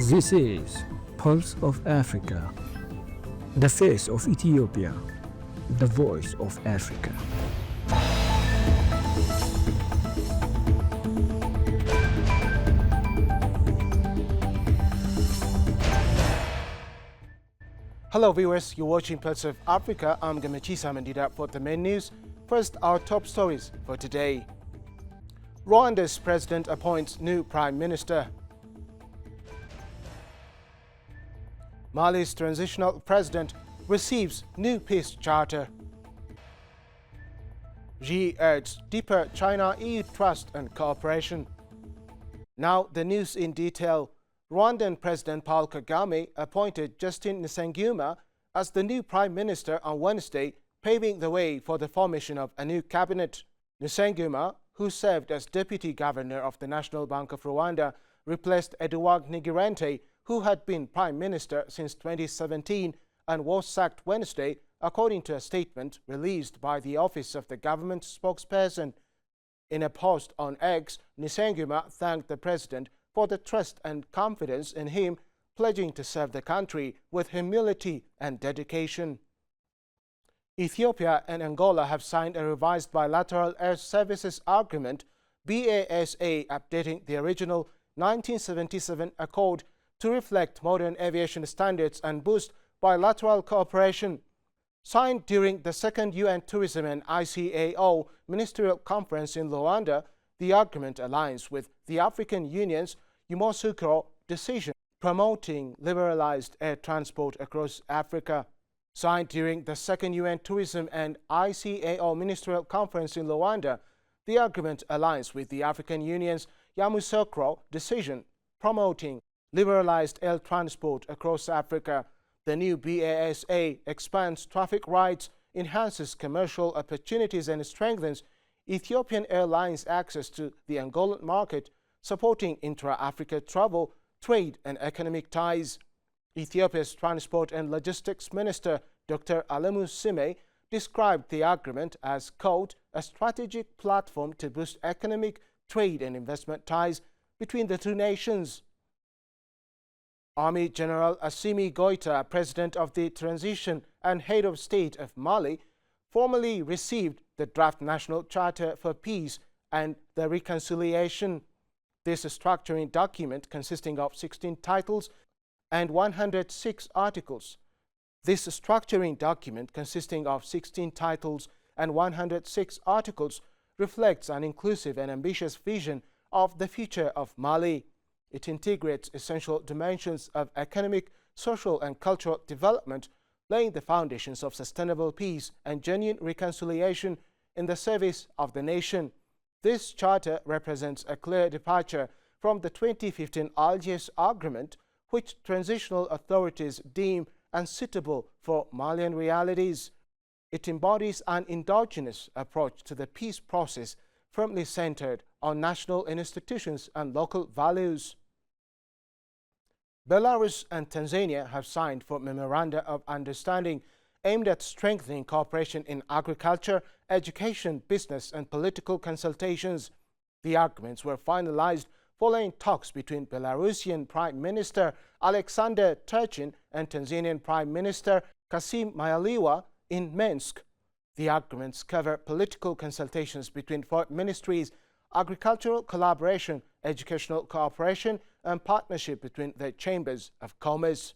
This is Pulse of Africa, the face of Ethiopia, the voice of Africa. Hello viewers, you're watching Pulse of Africa. I'm Gamachisa Mandida for the main news. First, our top stories for today. Rwanda's president appoints new prime minister. Mali's transitional president receives new peace charter. Xi urges deeper China-EU trust and cooperation. Now the news in detail. Rwandan President Paul Kagame appointed Justin Nsenguma as the new prime minister on Wednesday, paving the way for the formation of a new cabinet. Nsenguma, who served as deputy governor of the National Bank of Rwanda, replaced Edouard Ngirente, who had been prime minister since 2017 and was sacked Wednesday, according to a statement released by the office of the government spokesperson. In a post on X, Nsenguma thanked the president for the trust and confidence in him, pledging to serve the country with humility and dedication. Ethiopia and Angola have signed a revised bilateral air services agreement, BASA, updating the original 1977 accord to reflect modern aviation standards and boost bilateral cooperation. Signed during the second UN Tourism and ICAO Ministerial Conference in Luanda, the agreement aligns with the African Union's Yamoussoukro decision promoting liberalized air transport across Africa. Signed during the second UN Tourism and ICAO Ministerial Conference in Luanda, the agreement aligns with the African Union's Yamoussoukro decision promoting liberalized air transport across Africa. The new BASA expands traffic rights, enhances commercial opportunities and strengthens Ethiopian Airlines' access to the Angolan market, supporting intra-Africa travel, trade and economic ties. Ethiopia's Transport and Logistics Minister, Dr. Alemu Sime, described the agreement as, quote, a strategic platform to boost economic, trade and investment ties between the two nations. Army General Assimi Goita, President of the Transition and Head of State of Mali, formally received the draft National Charter for Peace and the Reconciliation. This structuring document, consisting of 16 titles and 106 articles. This structuring document, consisting of 16 titles and 106 articles, reflects an inclusive and ambitious vision of the future of Mali. It integrates essential dimensions of economic, social and cultural development, laying the foundations of sustainable peace and genuine reconciliation in the service of the nation. This charter represents a clear departure from the 2015 Algiers Agreement, which transitional authorities deem unsuitable for Malian realities. It embodies an endogenous approach to the peace process, firmly centered on national institutions and local values. Belarus and Tanzania have signed for memoranda of understanding aimed at strengthening cooperation in agriculture, education, business and political consultations. The agreements were finalized following talks between Belarusian Prime Minister Alexander Turchin and Tanzanian Prime Minister Kassim Majaliwa in Minsk. The agreements cover political consultations between foreign ministries, agricultural collaboration, educational cooperation and partnership between the chambers of commerce.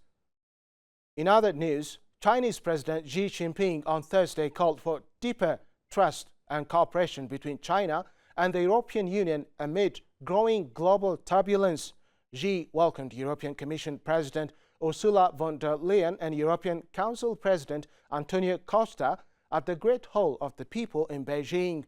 In other news, Chinese President Xi Jinping on Thursday called for deeper trust and cooperation between China and the European Union amid growing global turbulence. Xi welcomed European Commission President Ursula von der Leyen and European Council President Antonio Costa at the Great Hall of the People in Beijing.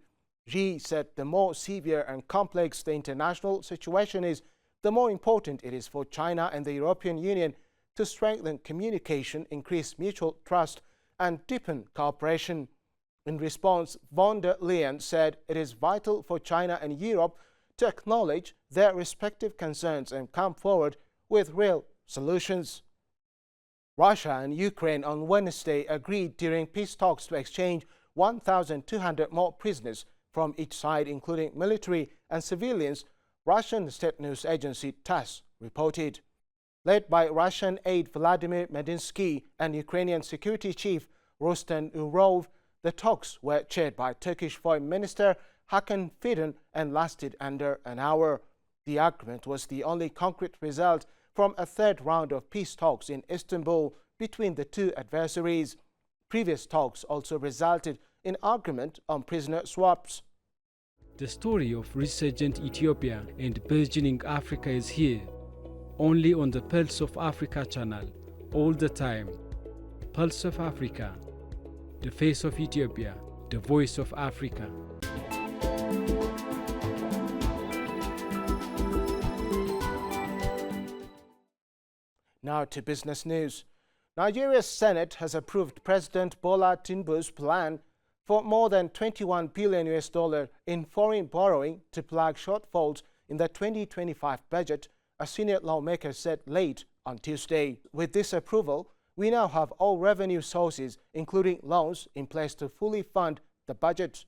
Xi said the more severe and complex the international situation is, the more important it is for China and the European Union to strengthen communication, increase mutual trust, and deepen cooperation. In response, von der Leyen said it is vital for China and Europe to acknowledge their respective concerns and come forward with real solutions. Russia and Ukraine on Wednesday agreed during peace talks to exchange 1,200 more prisoners from each side, including military and civilians, Russian state news agency TASS reported. led by Russian aide Vladimir Medinsky and Ukrainian security chief Rustem Umerov. The talks were chaired by Turkish Foreign Minister Hakan Fidan and lasted under an hour. The agreement was the only concrete result from a third round of peace talks in Istanbul between the two adversaries. Previous talks also resulted in agreement on prisoner swaps. The story of resurgent Ethiopia and burgeoning Africa is here, only on the Pulse of Africa channel, all the time. Pulse of Africa, the face of Ethiopia, the voice of Africa. Now to business news. Nigeria's Senate has approved President Bola Tinubu's plan for more than $21 billion in foreign borrowing to plug shortfalls in the 2025 budget, a senior lawmaker said late on Tuesday. With this approval, we now have all revenue sources, including loans, in place to fully fund the budget.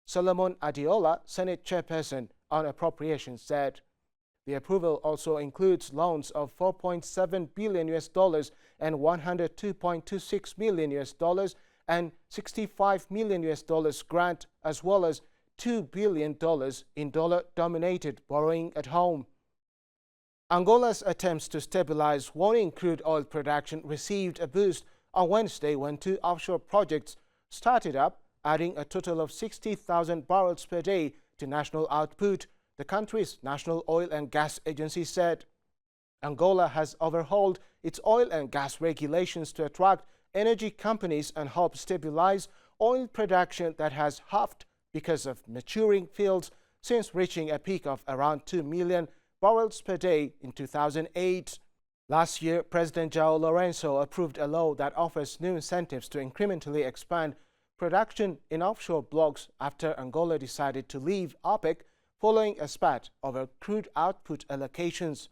Solomon Adiola, Senate chairperson on appropriations, said. The approval also includes loans of $4.7 billion and $102.26 million and $65 million grant, as well as $2 billion in dollar-dominated borrowing at home. Angola's attempts to stabilize waning crude oil production received a boost on Wednesday when two offshore projects started up, adding a total of 60,000 barrels per day to national output, the country's National Oil and Gas Agency said. Angola has overhauled its oil and gas regulations to attract energy companies and help stabilize oil production that has halved because of maturing fields since reaching a peak of around 2 million barrels per day in 2008. Last year, President João Lourenço approved a law that offers new incentives to incrementally expand production in offshore blocks after Angola decided to leave OPEC following a spat over crude output allocations.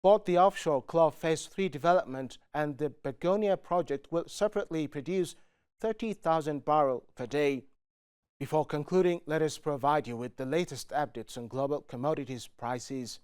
Both the offshore Clove Phase 3 development and the Begonia project will separately produce 30,000 barrels per day. Before concluding, let us provide you with the latest updates on global commodities prices.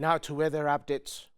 Now to weather updates.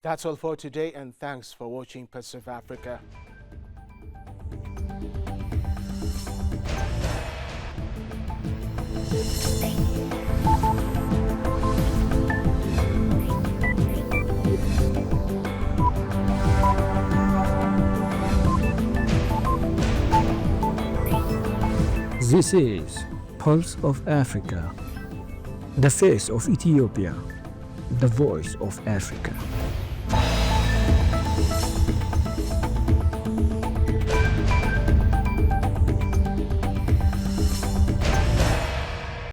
That's all for today, and thanks for watching Pulse of Africa. This is Pulse of Africa, the face of Ethiopia, the voice of Africa.